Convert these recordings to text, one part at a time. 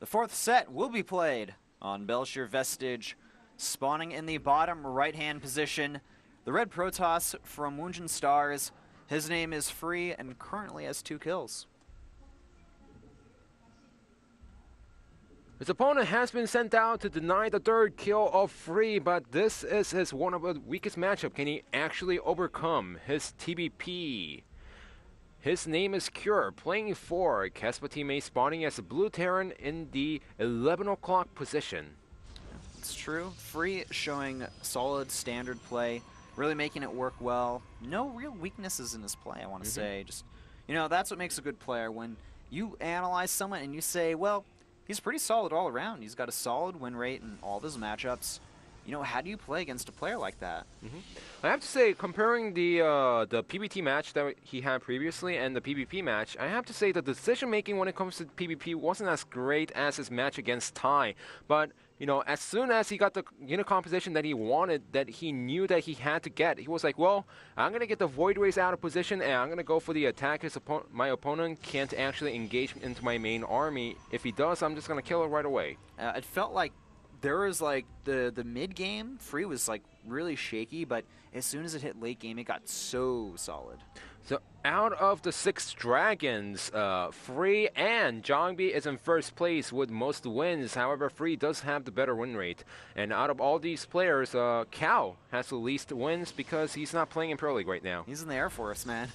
fourth set will be played on Bel'Shir Vestige, spawning in the bottom right-hand position. The red Protoss from WoongJin Stars. His name is Free and currently has 2 kills. His opponent has been sent out to deny the 3rd kill of Free, but this is his one of the weakest matchup. Can he actually overcome his TBP? His name is Cure, playing for Kespa teammate, spawning as a blue Terran in the 11 o'clock position. It's true. Free showing solid standard play, really making it work well. No real weaknesses in his play, I want to say. Just, you know, that's what makes a good player. When you analyze someone and you say, well, he's pretty solid all around. He's got a solid win rate in all of his matchups. You know, how do you play against a player like that? I have to say, comparing the PvT match that he had previously and the PvP match, I have to say the decision-making when it comes to PvP wasn't as great as his match against Tai. But, you know, as soon as he got the unit composition that he wanted, that he knew that he had to get, he was like, well, I'm going to get the Void Rays out of position, and I'm going to go for the attack. My opponent can't actually engage into my main army. If he does, I'm just going to kill it right away. It felt like there was like the mid game, Free was like really shaky, but as soon as it hit late game, it got so solid. So out of the 6 dragons, Free and Zhongbi is in first place with most wins. However, Free does have the better win rate. And out of all these players, Cal has the least wins because he's not playing in Pro League right now. He's in the Air Force, man.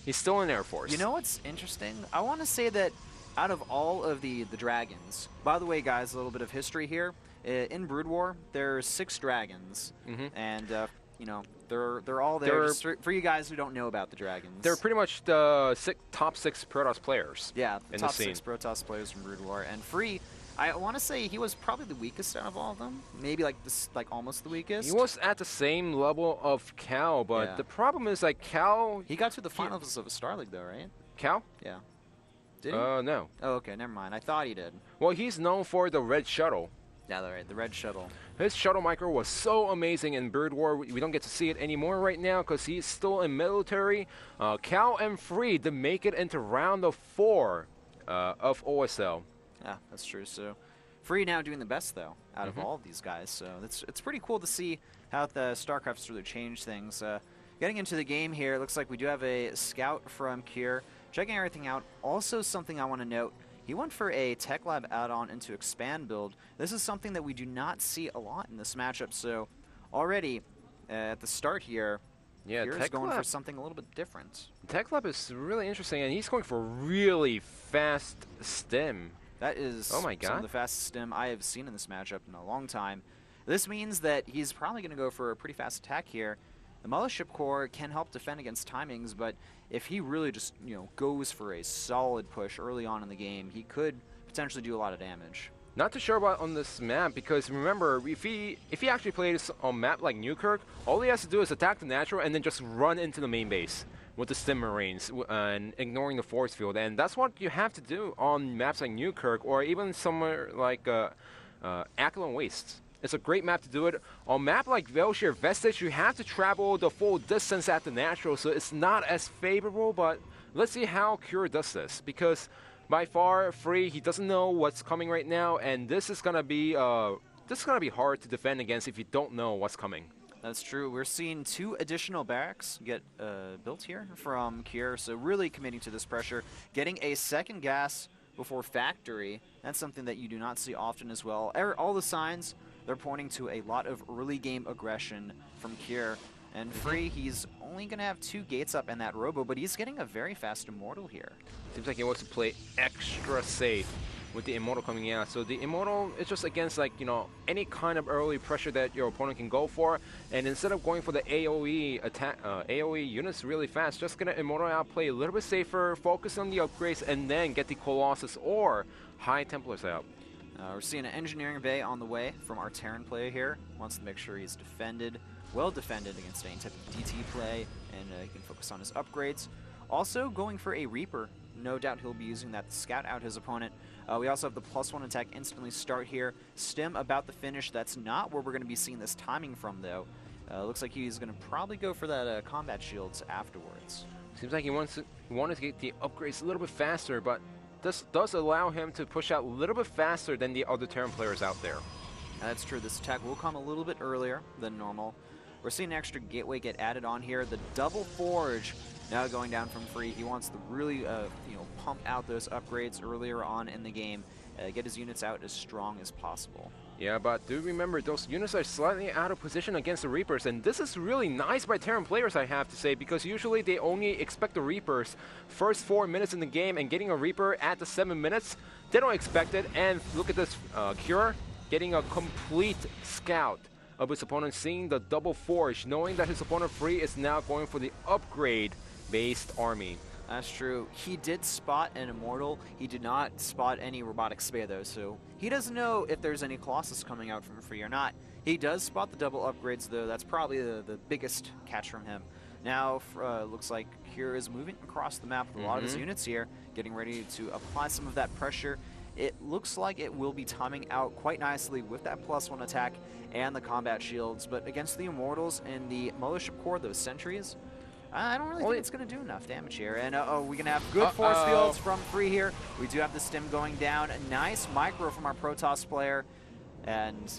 He's still in Air Force. You know what's interesting? I want to say that out of all of the dragons, by the way, guys, a little bit of history here. In Brood War, there's 6 dragons, and you know they're all there. Just for you guys who don't know about the dragons, they're pretty much the top 6 Protoss players. Yeah, the top 6 Protoss players from Brood War. And Free, I want to say he was probably the weakest out of all of them. Maybe like almost the weakest. He was at the same level of Cal, but the problem is like Cal. He got to the finals of a Star League though, right? Cal? Yeah. Did he? No. Oh, okay, never mind. I thought he did. Well, he's known for the red shuttle. Yeah, right, the red shuttle. His shuttle micro was so amazing in Brood War. We don't get to see it anymore right now because he's still in military. Cal and Free to make it into round of 4 of OSL. Yeah, that's true. So Free now doing the best though out of all of these guys. So it's pretty cool to see how the Stracraft's really changed things. Getting into the game here, it looks like we do have a scout from Kier checking everything out. Also, something I want to note. He went for a Tech Lab add-on into Expand build. This is something that we do not see a lot in this matchup, so already at the start here, Kier's going for something a little bit different. Tech Lab is really interesting, and he's going for really fast stim. That is some of the fastest stim I have seen in this matchup in a long time. This means that he's probably going to go for a pretty fast attack here. The Mothership Core can help defend against timings, but if he really just, you know, goes for a solid push early on in the game, he could potentially do a lot of damage. Not too sure about on this map because remember, if he actually plays on a map like Newkirk, all he has to do is attack the natural and then just run into the main base with the Stim Marines and ignoring the force field, and that's what you have to do on maps like Newkirk or even somewhere like Ackland Wastes. It's a great map to do it. On a map like Bel'Shir Vestige, you have to travel the full distance at the natural, so it's not as favorable, but let's see how Cure does this, because by far, Free, he doesn't know what's coming right now, and this is gonna be hard to defend against if you don't know what's coming. That's true. We're seeing 2 additional barracks get built here from Cure, so really committing to this pressure. Getting a second gas before factory, that's something that you do not see often as well. All the signs, they're pointing to a lot of early game aggression from Cure. And Free, he's only going to have 2 gates up and that robo, but he's getting a very fast Immortal here. Seems like he wants to play extra safe with the Immortal coming out. So the Immortal is just against, like, you know, any kind of early pressure that your opponent can go for. And instead of going for the AoE attack, AoE units really fast, just going to Immortal out, play a little bit safer, focus on the upgrades, and then get the Colossus or High Templars out. We're seeing an Engineering Bay on the way from our Terran player here. Wants to make sure he's defended, well defended against any type of DT play, and he can focus on his upgrades. Also going for a Reaper. No doubt he'll be using that to scout out his opponent. We also have the +1 attack instantly start here. Stim about the finish. That's not where we're going to be seeing this timing from, though. Looks like he's going to probably go for that combat shields afterwards. Seems like he wanted to get the upgrades a little bit faster, but this does allow him to push out a little bit faster than the other Terran players out there. That's true. This attack will come a little bit earlier than normal. We're seeing an extra gateway get added on here. The double forge now going down from Free. He wants to really, pump out those upgrades earlier on in the game, get his units out as strong as possible. Yeah, but do remember, those units are slightly out of position against the Reapers, and this is really nice by Terran players, I have to say, because usually they only expect the Reapers first 4 minutes in the game, and getting a Reaper at the 7 minutes, they don't expect it. And look at this, Cure getting a complete scout of his opponent, seeing the double forge, knowing that his opponent Free is now going for the upgrade-based army. That's true. He did spot an Immortal. He did not spot any Robotic Spear, though, so he doesn't know if there's any Colossus coming out from Free or not. He does spot the double upgrades, though. That's probably the biggest catch from him. Now, looks like Cure is moving across the map with a lot of his units here, getting ready to apply some of that pressure. It looks like it will be timing out quite nicely with that +1 attack and the combat shields, but against the Immortals and the Mothership Core, those sentries, I don't really think it's going to do enough damage here. And we're going to have good force fields from Free here. We do have the stim going down. A nice micro from our Protoss player. And,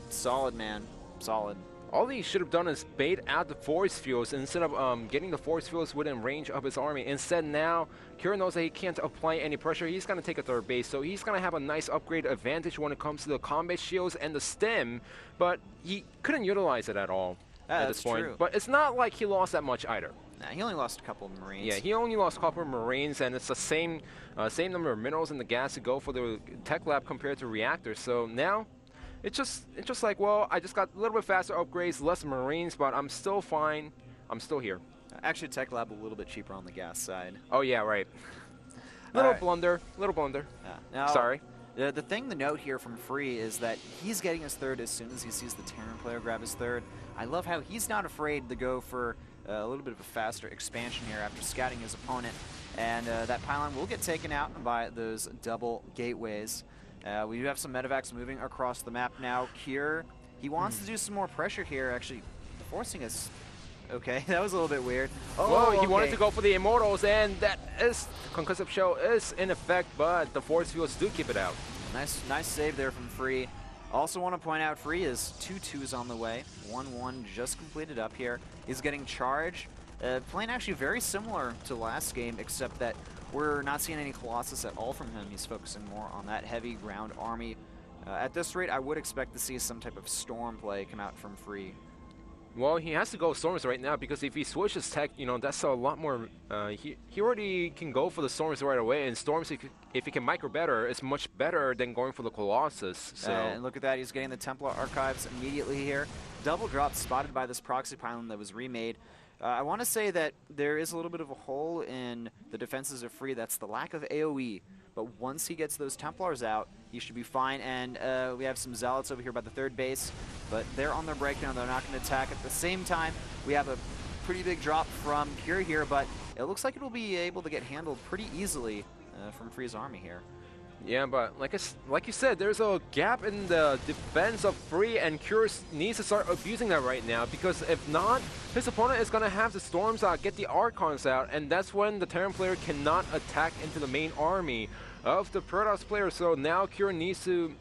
solid, man. Solid. All he should have done is bait out the force fields instead of getting the force fields within range of his army. Instead, now, Kira knows that he can't apply any pressure. He's going to take a third base, so he's going to have a nice upgrade advantage when it comes to the combat shields and the stim, but he couldn't utilize it at all. At this point. True. But it's not like he lost that much either. Nah, he only lost a couple of Marines. Yeah, he only lost a couple of Marines, and it's the same number of minerals in the gas to go for the tech lab compared to reactors. So now, it's just like, well, I just got a little bit faster upgrades, less Marines, but I'm still fine. I'm still here. Actually, tech lab a little bit cheaper on the gas side. Oh yeah, right. Little blunder. Yeah. Now, sorry. The thing to note here from Free is that he's getting his third as soon as he sees the Terran player grab his third. I love how he's not afraid to go for a little bit of a faster expansion here after scouting his opponent. And that pylon will get taken out by those double gateways. We do have some medevacs moving across the map now. Kier, he wants to do some more pressure here, actually forcing us. Okay, that was a little bit weird. Oh, he wanted to go for the Immortals, and that is, Concussive Shell is in effect, but the force fields do keep it out. Nice save there from Free. Also want to point out Free is 2-2s on the way. 1-1 just completed up here. He's getting charged. Playing actually very similar to last game, except that we're not seeing any Colossus at all from him. He's focusing more on that heavy ground army. At this rate, I would expect to see some type of storm play come out from Free. Well, he has to go Storms right now, because if he switches tech, that's a lot more. He already can go for the Storms right away, and Storms, if he can micro better, is much better than going for the Colossus. So and look at that, he's getting the Templar Archives immediately here. Double drop spotted by this proxy pylon that was remade. I want to say that there is a little bit of a hole in the defenses of Free. That's the lack of AoE. But once he gets those Templars out, he should be fine. And we have some Zealots over here by the third base, but they're on their breakdown. They're not going to attack. At the same time, we have a pretty big drop from Cure here, but it looks like it will be able to get handled pretty easily from Free's army here. Yeah, but like you said, there's a gap in the defense of Free, and Cure needs to start abusing that right now, because if not, his opponent is going to have the Storms out, get the Archons out, and that's when the Terran player cannot attack into the main army of the Protoss player. So now Cure needs to,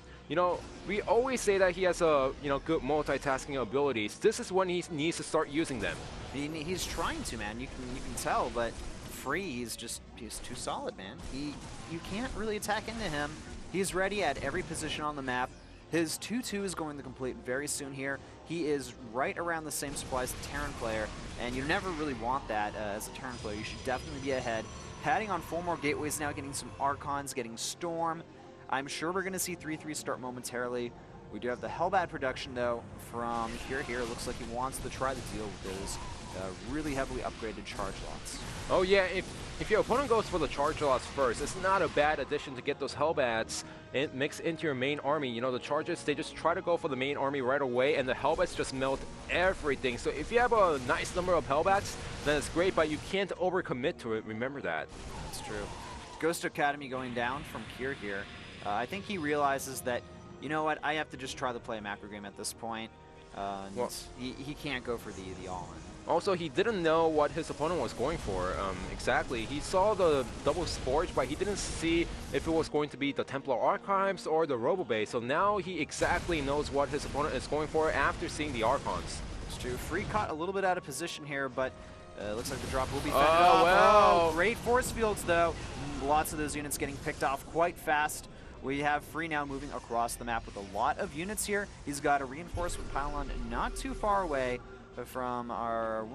we always say that he has a, good multitasking abilities. This is when he needs to start using them. He's trying to, man. You can tell, but Free, he's too solid, man. You can't really attack into him. He's ready at every position on the map. His 2-2 is going to complete very soon here. He is right around the same supply as the Terran player, and you never really want that as a Terran player. You should definitely be ahead. Heading on 4 more gateways now, getting some Archons, getting Storm. I'm sure we're going to see 3-3 start momentarily. We do have the Hellbat production, though, from here. Looks like he wants to try to deal with those really heavily upgraded charge lots. Oh yeah, if your opponent goes for the charge lots first, it's not a bad addition to get those Hellbats mixed into your main army. The charges, they just try to go for the main army right away, and the Hellbats just melt everything. So if you have a nice number of Hellbats, then it's great, but you can't overcommit to it. Remember that. That's true. Ghost Academy going down from Kier here. I think he realizes that, you know what, I have to just try to play a macro game at this point. Well, he can't go for the all-in. Also, he didn't know what his opponent was going for exactly. He saw the double Forge, but he didn't see if it was going to be the Templar Archives or the Robo Base. So now he exactly knows what his opponent is going for after seeing the Archons. It's true. Free caught a little bit out of position here, but looks like the drop will be fended off. Well. Oh, great force fields, though. Lots of those units getting picked off quite fast. We have Free now moving across the map with a lot of units here. He's got a reinforcement pylon not too far away from our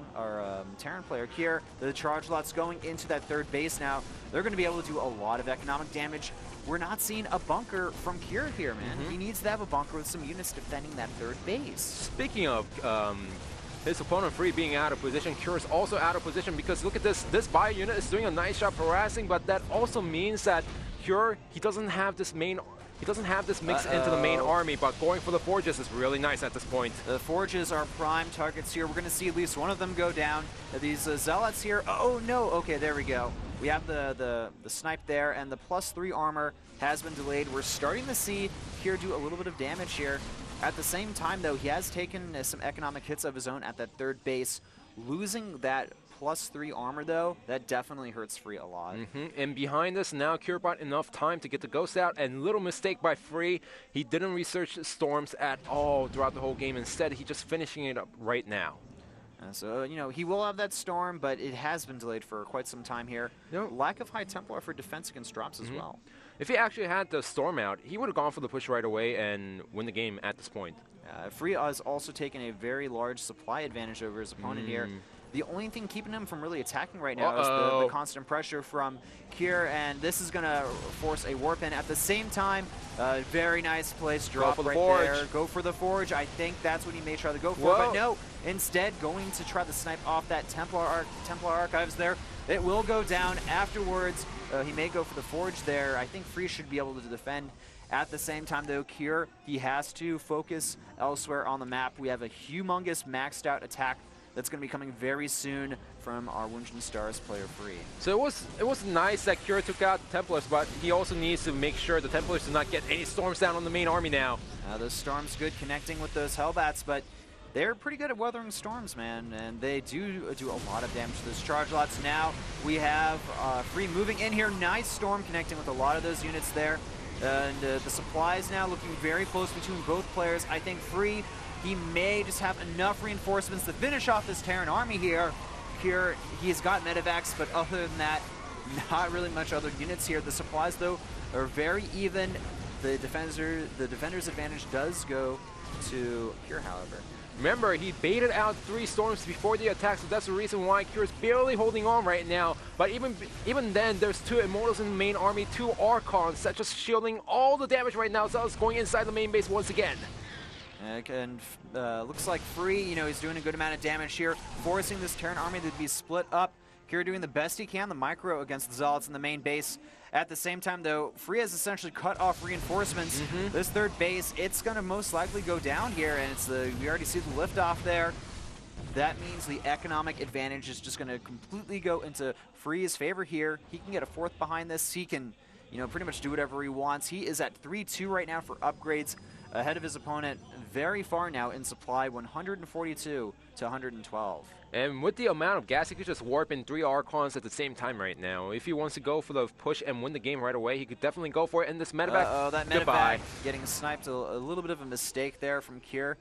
Terran player here. The charge lot's going into that third base now. They're going to be able to do a lot of economic damage. We're not seeing a bunker from Kier here, man. He needs to have a bunker with some units defending that third base. Speaking of his opponent Free being out of position, Kier is also out of position because look at this. This bio unit is doing a nice job harassing, but that also means that Kier, he doesn't have this mix into the main army, but going for the Forges is really nice at this point. The Forges are prime targets here. We're going to see at least one of them go down. These Zealots here, oh no, okay, there we go. We have the snipe there, and the +3 armor has been delayed. We're starting to see Kier do a little bit of damage here. At the same time, though, he has taken some economic hits of his own at that third base. Losing that +3 armor, though, that definitely hurts Free a lot. And behind us now, Kier bought enough time to get the Ghost out, and little mistake by Free. He didn't research Storms at all throughout the whole game. Instead, he's just finishing it up right now. So, you know, he will have that Storm, but it has been delayed for quite some time here. Lack of High Templar for defense against drops as well. If he actually had the Storm out, he would have gone for the push right away and win the game at this point. Free has also taken a very large supply advantage over his opponent here. The only thing keeping him from really attacking right now is the constant pressure from Kier, and this is going to force a warp in. At the same time, very nice place drop right there. Go for the Forge. I think that's what he may try to go for, but no. Instead, going to try to snipe off that Templar Archives there. It will go down afterwards. He may go for the Forge there. I think Free should be able to defend. At the same time, though, Kier, he has to focus elsewhere on the map. We have a humongous maxed out attack that's going to be coming very soon from our WoongJin Stars player Free. So it was nice that Kier took out the Templars, but he also needs to make sure the Templars do not get any storms down on the main army now. Those storms good connecting with those Hellbats, but they're pretty good at weathering storms, man, and they do a lot of damage to those charge lots. Now we have Free moving in here. Nice storm connecting with a lot of those units there. And the supplies now looking very close between both players. I think Free, he may just have enough reinforcements to finish off this Terran army here. Here, he's got medevacs, but other than that, not really much other units here. The supplies, though, are very even. The defender's advantage does go to Kier, however. Remember, he baited out 3 storms before the attack, so that's the reason why Kier is barely holding on right now. But even then, there's 2 Immortals in the main army, 2 Archons that just shielding all the damage right now. So it's going inside the main base once again. And looks like Free, you know, he's doing a good amount of damage here, forcing this Terran army to be split up. Kier doing the best he can, the micro against the Zealots in the main base. At the same time, though, Free has essentially cut off reinforcements. This third base, it's going to most likely go down here, and it's we already see the liftoff there. That means the economic advantage is just going to completely go into Free's favor here. He can get a 4th behind this. He can, you know, pretty much do whatever he wants. He is at 3-2 right now for upgrades, ahead of his opponent very far now in supply, 142 to 112. And with the amount of gas, he could just warp in 3 Archons at the same time right now. If he wants to go for the push and win the game right away, he could definitely go for it. And this medevac, that medevac getting sniped, a little bit of a mistake there from Kier.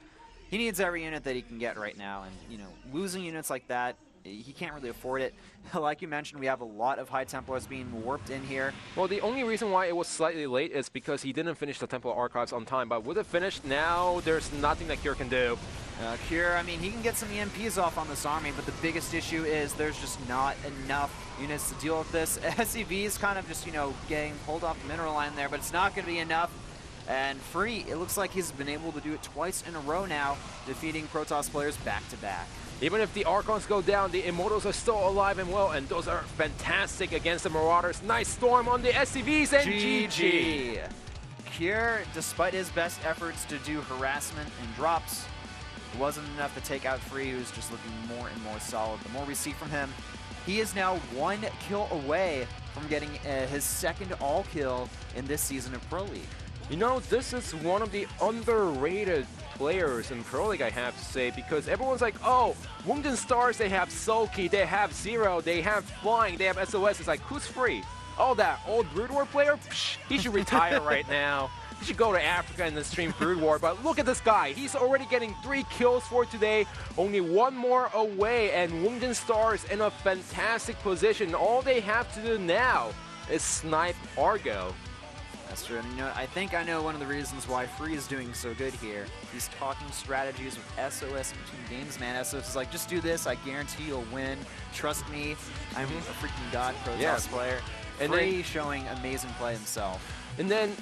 He needs every unit that he can get right now, and you know, losing units like that, he can't really afford it. Like you mentioned, we have a lot of High Templars being warped in here. Well, the only reason why it was slightly late is because he didn't finish the Templar Archives on time. But with it finished, now there's nothing that Kier can do. Kier, I mean, he can get some EMPs off on this army, but the biggest issue is there's just not enough units to deal with this. SEV is kind of just, you know, getting pulled off the mineral line there, but it's not going to be enough. And Free, it looks like he's been able to do it twice in a row now, defeating Protoss players back-to-back. Even if the Archons go down, the Immortals are still alive and well, and those are fantastic against the Marauders. Nice storm on the SCVs, and GG. Kier, despite his best efforts to do harassment and drops, it wasn't enough to take out Free, who's just looking more and more solid. The more we see from him, he is now 1 kill away from getting his 2nd all-kill in this season of Pro League. You know, this is one of the underrated players in Pro League, I have to say, because everyone's like, oh, WoongJin Stars, they have Sulky, they have Zero, they have Flying, they have SOS. It's like, who's free? Oh, that old Brood War player? Psh, he should retire right now. He should go to Africa and then stream Brood War. But look at this guy. He's already getting 3 kills for today. Only 1 more away. And WoongJin Stars in a fantastic position. All they have to do now is snipe Argo. That's true. And, you know, I think I know one of the reasons why Free is doing so good here. He's talking strategies with SOS in between games, man. SOS is like, just do this. I guarantee you'll win. Trust me. I'm a freaking god Protoss player. And Free showing amazing play himself. And then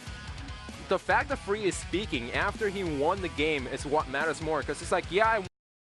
the fact that Free is speaking after he won the game is what matters more, because it's like, yeah, I